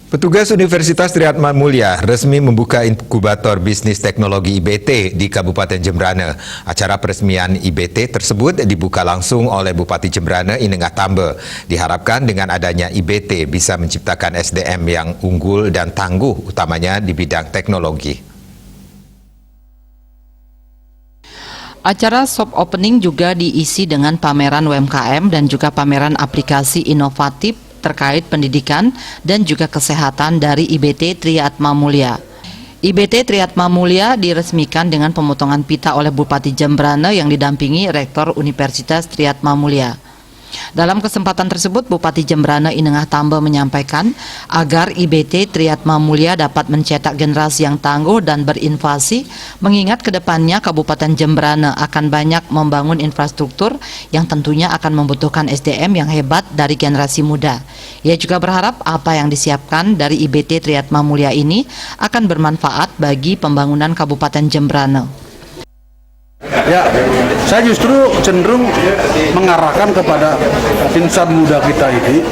Petugas Universitas Triatmamulya resmi membuka inkubator bisnis teknologi IBT di Kabupaten Jembrana. Acara peresmian IBT tersebut dibuka langsung oleh Bupati Jembrana Inengah Tambe. Diharapkan dengan adanya IBT bisa menciptakan SDM yang unggul dan tangguh, utamanya di bidang teknologi. Acara soft opening juga diisi dengan pameran UMKM dan juga pameran aplikasi inovatif terkait pendidikan dan juga kesehatan dari IBT Triatmamulya. IBT Triatmamulya diresmikan dengan pemotongan pita oleh Bupati Jembrana yang didampingi Rektor Universitas Triatmamulya. Dalam kesempatan tersebut, Bupati Jembrana Inengah Tambe menyampaikan agar IBT Triatmamulya dapat mencetak generasi yang tangguh dan berinnovasi, mengingat kedepannya Kabupaten Jembrana akan banyak membangun infrastruktur yang tentunya akan membutuhkan SDM yang hebat dari generasi muda. Ia juga berharap apa yang disiapkan dari IBT Triatmamulya ini akan bermanfaat bagi pembangunan Kabupaten Jembrana. Ya, saya justru cenderung mengarahkan kepada insan muda kita ini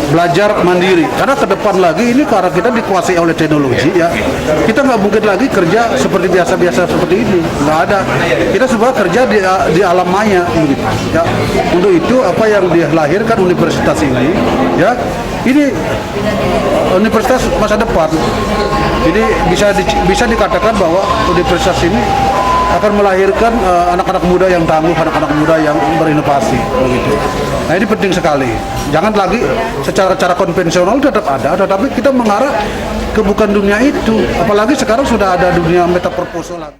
belajar mandiri, karena ke depan lagi ini karena kita dikuasai oleh teknologi, ya kita nggak mungkin lagi kerja seperti biasa-biasa seperti ini, nggak ada. Kita semua kerja di alam maya, gitu. Ya, untuk itu apa yang dilahirkan universitas ini, ya ini universitas masa depan. Jadi bisa dikatakan bahwa universitas ini akan melahirkan anak-anak muda yang tangguh, anak-anak muda yang berinovasi, begitu. Nah, ini penting sekali. Jangan lagi secara konvensional tetap ada, tetapi kita mengarah ke bukan dunia itu. Apalagi sekarang sudah ada dunia metaproposal.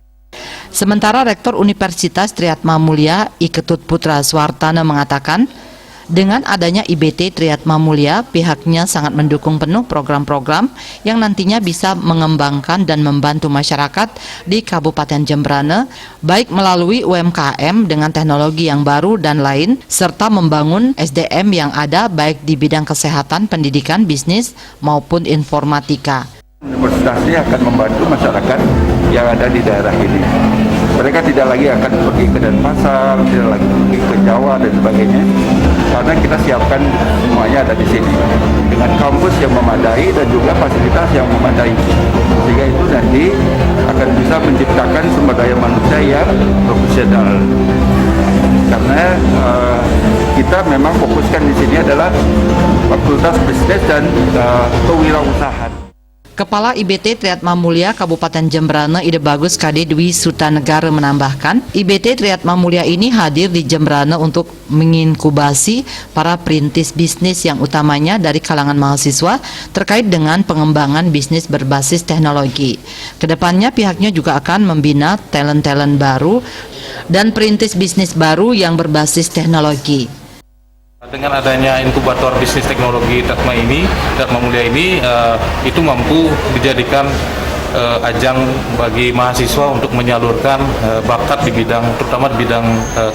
Sementara Rektor Universitas Triatmamulya Iketut Putra Swartana mengatakan, dengan adanya IBT Triatmamulya, pihaknya sangat mendukung penuh program-program yang nantinya bisa mengembangkan dan membantu masyarakat di Kabupaten Jembrana, baik melalui UMKM dengan teknologi yang baru dan lain, serta membangun SDM yang ada baik di bidang kesehatan, pendidikan, bisnis, maupun informatika. Universitas ini akan membantu masyarakat yang ada di daerah ini. Mereka tidak lagi akan pergi ke Denpasar, tidak lagi pergi ke Jawa dan sebagainya, karena kita siapkan semuanya ada di sini dengan kampus yang memadai dan juga fasilitas yang memadai, sehingga itu nanti akan bisa menciptakan sumber daya manusia yang profesional. Karena kita memang fokuskan di sini adalah Fakultas Bisnis dan Kewirausahaan. Kepala IBT Triatmamulya Kabupaten Jembrana Ide Bagus KD Dwi Sutanegara menambahkan, IBT Triatmamulya ini hadir di Jembrana untuk menginkubasi para perintis bisnis yang utamanya dari kalangan mahasiswa terkait dengan pengembangan bisnis berbasis teknologi. Kedepannya pihaknya juga akan membina talent-talent baru dan perintis bisnis baru yang berbasis teknologi. Dengan adanya inkubator bisnis teknologi Triatmamulya ini, itu mampu dijadikan ajang bagi mahasiswa untuk menyalurkan bakat di bidang, terutama di bidang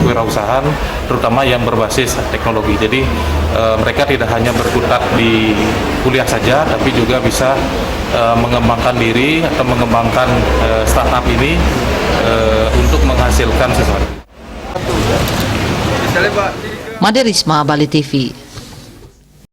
kewirausahaan, terutama yang berbasis teknologi. Jadi mereka tidak hanya berkutat di kuliah saja, tapi juga bisa mengembangkan diri atau mengembangkan startup ini untuk menghasilkan sesuatu. Made Risma, Bali TV.